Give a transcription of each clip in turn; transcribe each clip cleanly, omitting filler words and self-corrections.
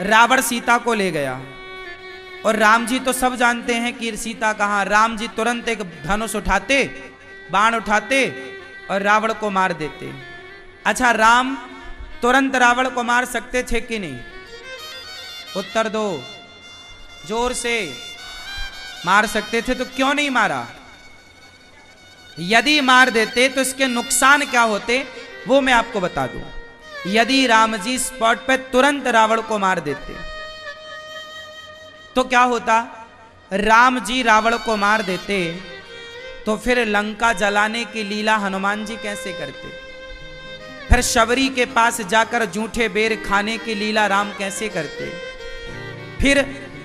रावण सीता को ले गया और राम जी तो सब जानते हैं कि सीता कहाँ। राम जी तुरंत एक धनुष उठाते, बाण उठाते और रावण को मार देते। अच्छा, राम तुरंत रावण को मार सकते थे कि नहीं? उत्तर दो, जोर से। मार सकते थे तो क्यों नहीं मारा? यदि मार देते तो इसके नुकसान क्या होते वो मैं आपको बता दूं। यदि राम जी स्पॉट पे तुरंत रावण को मार देते तो क्या होता? राम जी रावण को मार देते तो फिर लंका जलाने की लीला हनुमान जी कैसे करते? फिर शबरी के पास जाकर जूठे बेर खाने की लीला राम कैसे करते? फिर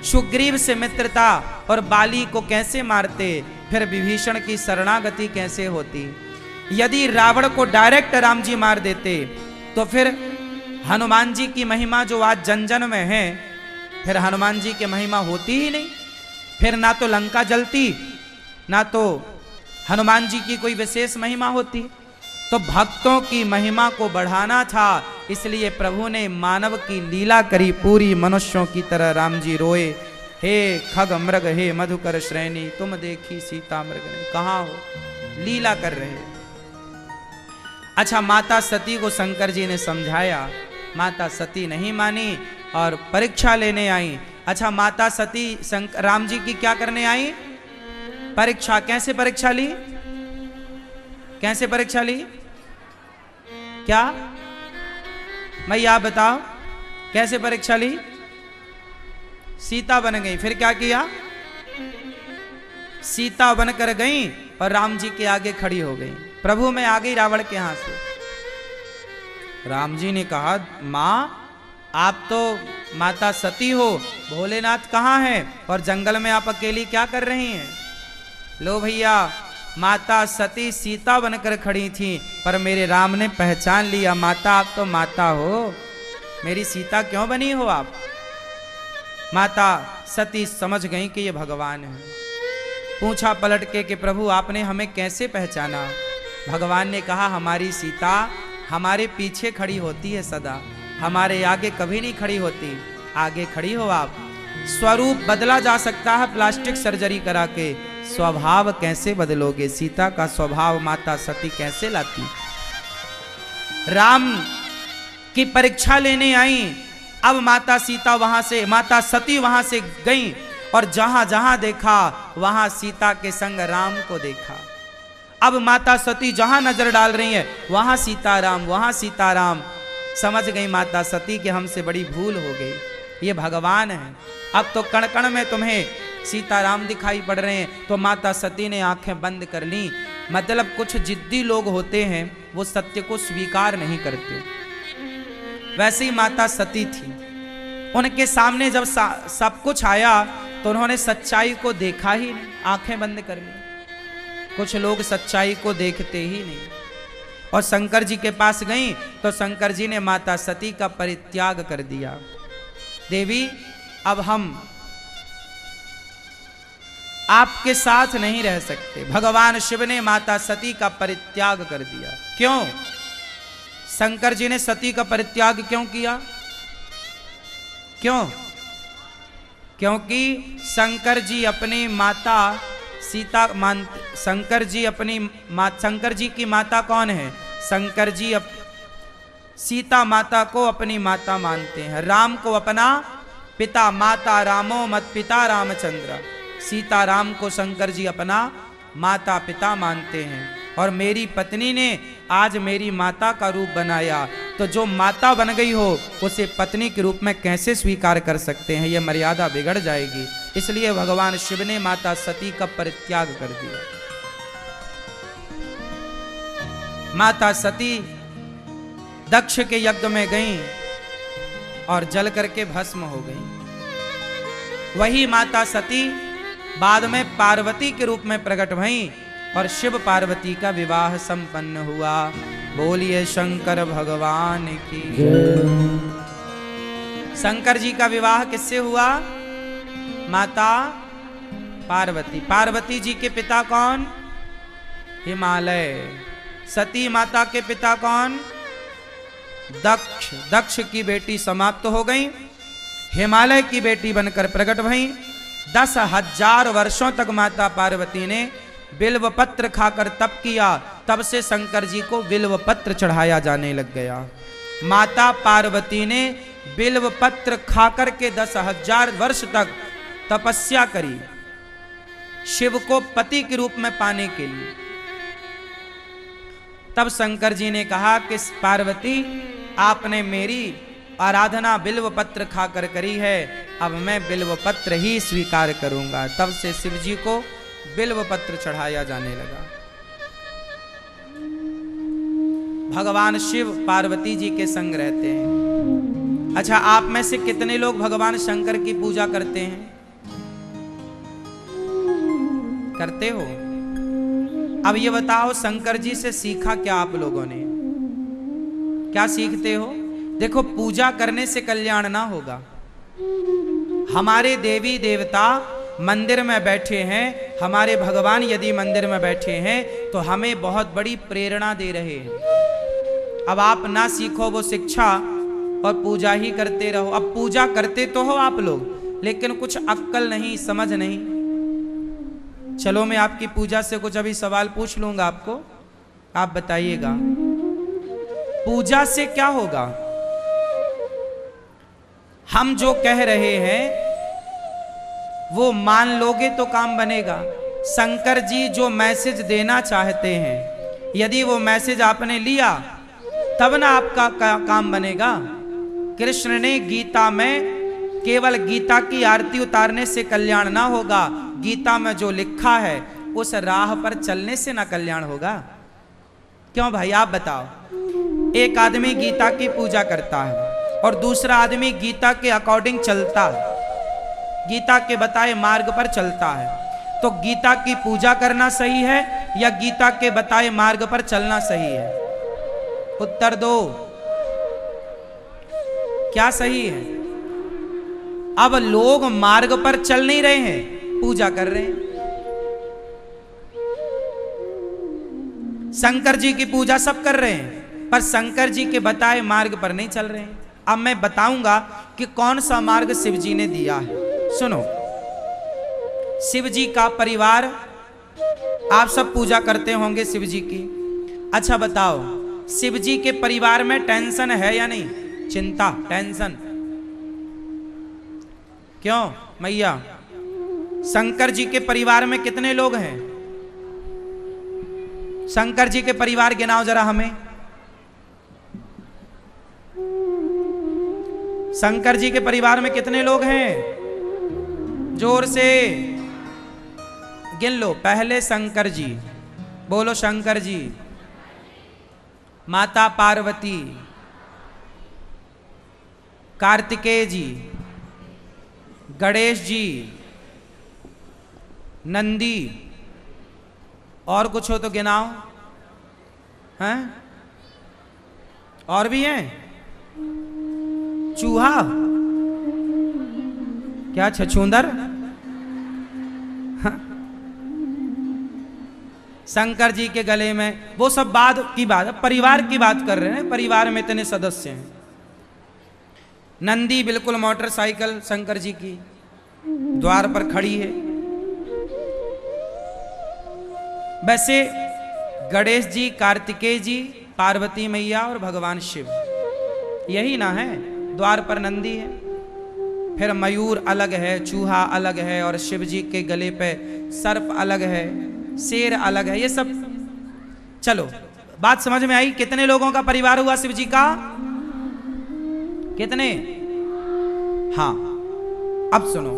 सुग्रीव से मित्रता और बाली को कैसे मारते? फिर विभीषण की शरणागति कैसे होती? यदि रावण को डायरेक्ट राम जी मार देते तो फिर हनुमान जी की महिमा जो आज जन जन में है, फिर हनुमान जी की महिमा होती ही नहीं। फिर ना तो लंका जलती, ना तो हनुमान जी की कोई विशेष महिमा होती। तो भक्तों की महिमा को बढ़ाना था, इसलिए प्रभु ने मानव की लीला करी। पूरी मनुष्यों की तरह राम जी रोए, हे खग मृग हे मधुकर श्रेणी, तुम देखी सीता मृग ने। कहाँ हो? लीला कर रहे। अच्छा, माता सती को शंकर जी ने समझाया, माता सती नहीं मानी और परीक्षा लेने आई। अच्छा, माता सती राम जी की क्या करने आई? परीक्षा। कैसे परीक्षा ली? कैसे परीक्षा ली? क्या मैं आप बताओ, कैसे परीक्षा ली? सीता बन गई, फिर क्या किया? सीता बनकर गई और राम जी के आगे खड़ी हो गई। प्रभु मैं आ गई रावण के हाथ से। राम जी ने कहा, मां आप तो माता सती हो, भोलेनाथ कहाँ है और जंगल में आप अकेली क्या कर रही हैं? लो भैया, माता सती सीता बनकर खड़ी थी, पर मेरे राम ने पहचान लिया, माता आप तो माता हो, मेरी सीता क्यों बनी हो आप? माता सती समझ गई कि ये भगवान है। पूछा पलट के कि प्रभु आपने हमें कैसे पहचाना? भगवान ने कहा, हमारी सीता हमारे पीछे खड़ी होती है सदा, हमारे आगे कभी नहीं खड़ी होती, आगे खड़ी हो आप। स्वरूप बदला जा सकता है प्लास्टिक सर्जरी करा के, स्वभाव कैसे बदलोगे? सीता का स्वभाव माता सती कैसे लाती? राम की परीक्षा लेने आई। अब माता सीता वहां से, माता सती वहां से गई और जहां जहां देखा वहां सीता के संग राम को देखा। अब माता सती जहां नजर डाल रही है वहां सीताराम, वहां सीताराम। समझ गई माता सती कि हमसे बड़ी भूल हो गई, ये भगवान है। अब तो कण कण में तुम्हें सीताराम दिखाई पड़ रहे हैं। तो माता सती ने आंखें बंद कर ली। मतलब कुछ जिद्दी लोग होते हैं, वो सत्य को स्वीकार नहीं करते। वैसे ही माता सती थी, उनके सामने जब सब कुछ आया तो उन्होंने सच्चाई को देखा ही नहीं, आंखें बंद कर ली। कुछ लोग सच्चाई को देखते ही नहीं। और शंकर जी के पास गई तो शंकर जी ने माता सती का परित्याग कर दिया। देवी अब हम आपके साथ नहीं रह सकते। भगवान शिव ने माता सती का परित्याग कर दिया। क्यों? शंकर जी ने सती का परित्याग क्यों किया? क्यों? क्योंकि शंकर जी अपनी माता सीता शंकर जी की माता कौन है? शंकर जी सीता माता को अपनी माता मानते हैं, राम को अपना पिता। माता रामो मत पिता रामचंद्र। सीता राम को शंकर जी अपना माता पिता मानते हैं। और मेरी पत्नी ने आज मेरी माता का रूप बनाया, तो जो माता बन गई हो उसे पत्नी के रूप में कैसे स्वीकार कर सकते हैं? यह मर्यादा बिगड़ जाएगी। इसलिए भगवान शिव ने माता सती का परित्याग कर दिया। माता सती दक्ष के यज्ञ में गई और जल करके भस्म हो गई। वही माता सती बाद में पार्वती के रूप में प्रकट भई और शिव पार्वती का विवाह संपन्न हुआ। बोलिए शंकर भगवान की जय। शंकर जी का विवाह किससे हुआ? माता पार्वती। पार्वती जी के पिता कौन? हिमालय। सती माता के पिता कौन? दक्ष। दक्ष की बेटी समाप्त हो गई। हिमालय की बेटी बनकर प्रकट भई। 10,000 वर्षों तक माता पार्वती ने बिल्व पत्र खाकर तप किया, तब से शंकर जी को बिल्व पत्र चढ़ाया जाने लग गया। माता पार्वती ने बिल्व पत्र खाकर के 10,000 वर्ष तक तपस्या करी शिव को पति के रूप में पाने के लिए। तब शंकर जी ने कहा कि पार्वती, आपने मेरी आराधना बिल्व पत्र खाकर करी है, अब मैं बिल्व पत्र ही स्वीकार करूंगा। तब से शिव जी को बिल्व पत्र चढ़ाया जाने लगा। भगवान शिव पार्वती जी के संग रहते हैं। अच्छा, आप में से कितने लोग भगवान शंकर की पूजा करते हैं? करते हो? अब ये बताओ, शंकर जी से सीखा क्या आप लोगों ने? क्या सीखते हो? देखो, पूजा करने से कल्याण ना होगा। हमारे देवी देवता मंदिर में बैठे हैं, हमारे भगवान यदि मंदिर में बैठे हैं तो हमें बहुत बड़ी प्रेरणा दे रहे हैं। अब आप ना सीखो वो शिक्षा और पूजा ही करते रहो। अब पूजा करते तो हो आप लोग, लेकिन कुछ अक्ल नहीं, समझ नहीं। चलो, मैं आपकी पूजा से कुछ अभी सवाल पूछ लूंगा आपको, आप बताइएगा पूजा से क्या होगा। हम जो कह रहे हैं वो मान लोगे तो काम बनेगा। शंकर जी जो मैसेज देना चाहते हैं, यदि वो मैसेज आपने लिया तब ना आपका काम बनेगा। कृष्ण ने गीता में केवल गीता की आरती उतारने से कल्याण ना होगा, गीता में जो लिखा है उस राह पर चलने से ना कल्याण होगा। क्यों भाई, आप बताओ। एक आदमी गीता की पूजा करता है और दूसरा आदमी गीता के अकॉर्डिंग चलता है, गीता के बताए मार्ग पर चलता है, तो गीता की पूजा करना सही है या गीता के बताए मार्ग पर चलना सही है? उत्तर दो, क्या सही है? अब लोग मार्ग पर चल नहीं रहे हैं, पूजा कर रहे हैं। शंकर जी की पूजा सब कर रहे हैं, पर शंकर जी के बताए मार्ग पर नहीं चल रहे हैं। अब मैं बताऊंगा कि कौन सा मार्ग शिव जी ने दिया है। सुनो, शिव जी का परिवार, आप सब पूजा करते होंगे शिव जी की। अच्छा बताओ, शिव जी के परिवार में टेंशन है या नहीं? चिंता, टेंशन क्यों मैया? शंकर जी के परिवार में कितने लोग हैं? शंकर जी के परिवार गिनाओ जरा हमें। शंकर जी के परिवार में कितने लोग हैं? जोर से गिन लो। पहले शंकर जी, बोलो शंकर जी, माता पार्वती, कार्तिकेय जी, गणेश जी, नंदी, और कुछ हो तो गिनाओ। हैं? और भी हैं? चूहा, क्या छछूंदर? शंकर जी के गले में, वो सब बात की बात, परिवार की बात कर रहे हैं। परिवार में इतने सदस्य हैं। नंदी बिल्कुल मोटरसाइकिल शंकर जी की द्वार पर खड़ी है। वैसे गणेश जी, कार्तिकेय जी, पार्वती मैया और भगवान शिव, यही ना है। द्वार पर नंदी है, फिर मयूर अलग है, चूहा अलग है, और शिव जी के गले पे सर्प अलग है, शेर अलग है, ये सब। चलो, बात समझ में आई? कितने लोगों का परिवार हुआ शिव जी का? कितने? हाँ, अब सुनो,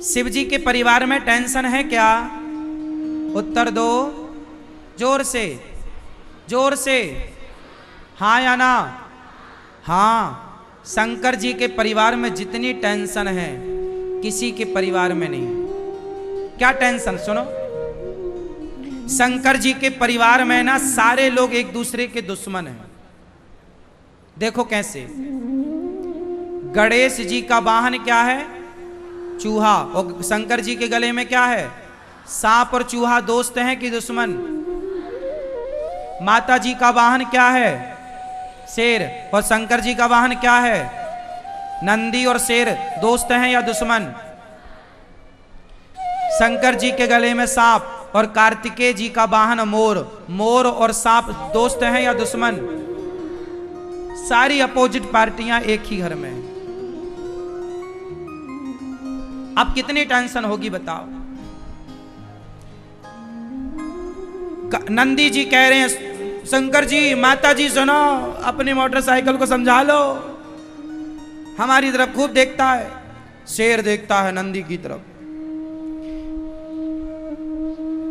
शिव जी के परिवार में टेंशन है क्या? उत्तर दो जोर से, जोर से, हाँ या ना? हाँ। शंकर जी के परिवार में जितनी टेंशन है किसी के परिवार में नहीं। क्या टेंशन? सुनो, शंकर जी के परिवार में ना सारे लोग एक दूसरे के दुश्मन हैं। देखो कैसे। गणेश जी का वाहन क्या है? चूहा। और शंकर जी के गले में क्या है? सांप और चूहा दोस्त हैं कि दुश्मन? माता जी का वाहन क्या है? शेर। और शंकर जी का वाहन क्या है? नंदी और शेर दोस्त हैं या दुश्मन? शंकर जी के गले में सांप और कार्तिकेय जी का वाहन मोर, मोर और सांप दोस्त हैं या दुश्मन? सारी अपोजिट पार्टियां एक ही घर में हैं। अब कितनी टेंशन होगी बताओ। नंदी जी कह रहे हैं शंकर जी, माता जी सुनो, अपनी मोटरसाइकिल को समझा लो, हमारी तरफ खूब देखता है। शेर देखता है नंदी की तरफ।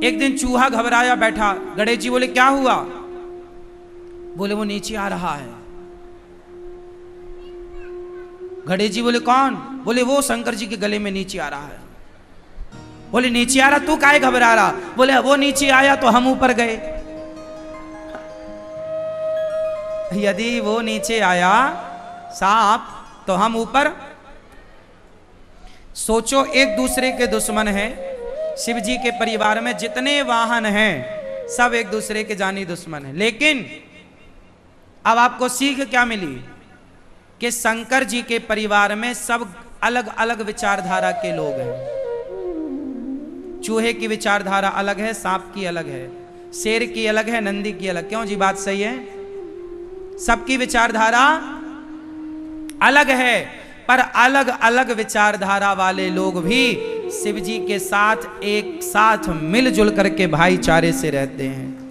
एक दिन चूहा घबराया बैठा। गणेश जी बोले क्या हुआ? बोले वो नीचे आ रहा है। गणेश जी बोले कौन? बोले वो शंकर जी के गले में नीचे आ रहा है। बोले नीचे आ रहा, तू काहे घबरा रहा? बोले वो नीचे आया तो हम ऊपर गए। यदि वो नीचे आया सांप तो हम ऊपर। सोचो, एक दूसरे के दुश्मन हैं। शिव जी के परिवार में जितने वाहन हैं सब एक दूसरे के जानी दुश्मन हैं। लेकिन अब आपको सीख क्या मिली कि शंकर जी के परिवार में सब अलग अलग विचारधारा के लोग हैं। चूहे की विचारधारा अलग है, सांप की अलग है, शेर की अलग है, नंदी की अलग। क्यों जी, बात सही है? सबकी विचारधारा अलग है, पर अलग अलग विचारधारा वाले लोग भी शिव जी के साथ एक साथ मिलजुल करके भाईचारे से रहते हैं।